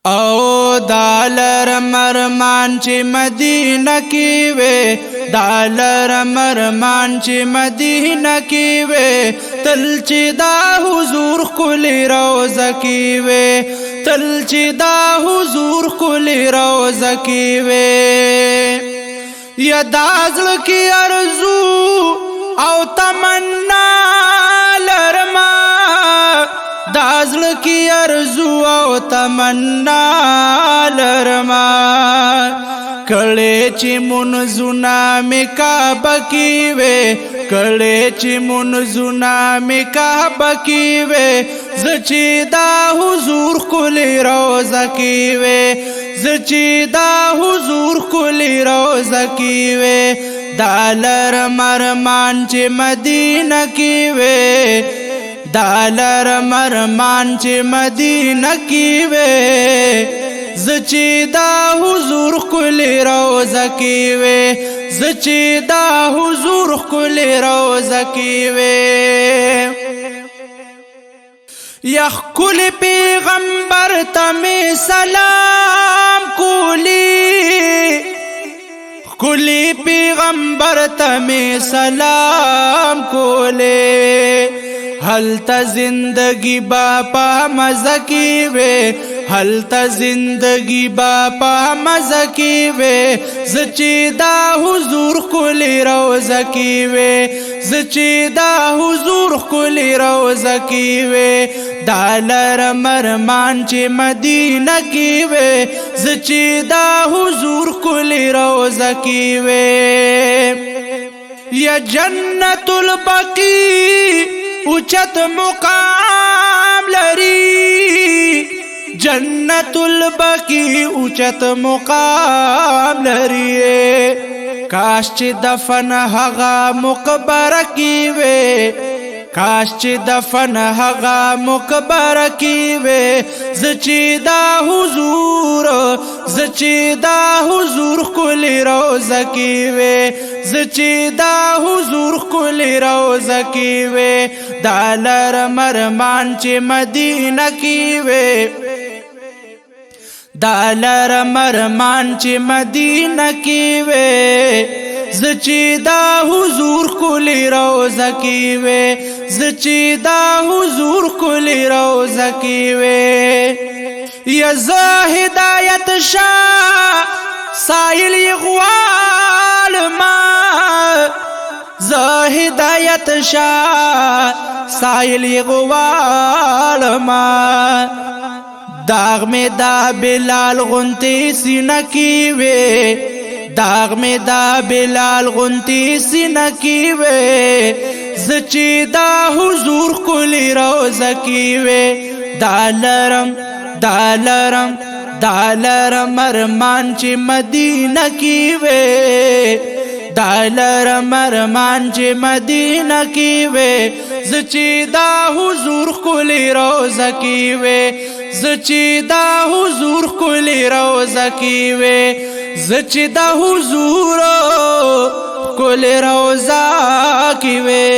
او دالر مرمان چې مدینه کې وې دالر مرمان چې مدینه کې وې تل چې دا حضور کلی روزه کې وې تل چې دا حضور کلی روزه کې وې یا دازل کې ارزو او تمنا لرما دازل کی ارزو او تمنا لرما کله چې منزونا می کعبه کی وې کله چې منزونا می کعبه کی وې زچی دا حضور کلی روزه کی وې زچی دا حضور کلی روزه کی وې دالر مرمان چې مدینه کی وې دالر مرمان چې مدینه کې وې زچی دا حضور کلی روزه کې وې زچی دا حضور کلی روزه کې وې یخ کلی پیغمبر ته سلام کولی کلی پیغمبر ته سلام کولی هلتا زندگی باپا مزه کی وے هلتا زندگی باپا مزه کی وے زچی دا حضور کلی روزه کی وے زچی دا حضور کلی روزه کی وے دالر مرمان چې مدینه کی وے زچی دا حضور کلی روزه کی وے یا جنت البقیع اوچت مقام لري جنت البقیع اوچت مقام لري کاش چې دفن هغه مقبره کی وې کاش چې دفن هغه مقبره کی وې زچی دا حضور زچی دا حضور کلی روزه کی وې زچی دا حضور کلی روزه کی وې دالر مرمان چې مدینه کی وې دالر مرمان چې مدینه کی وې زچی دا حضور کلی روزه کی وې زچی دا حضور کلی روزه کی وې یا هدایت شاه سائل غوال ما هدایت شاه سائل غوال ما داغ میں دا بلال غنتی سینہ کی وے داغ میں دا بلال غنتی سینہ کی وے زچی دا حضور کلی روزه کی وے دالرم دالرم دالر مرمان چې مدینه کی وے دالر مرمان چې مدینه کی وے زچی دا حضور کلی روزه کی وے زچی دا حضور کلی روزه کی وے زچی دا حضور کلی روزه کی وے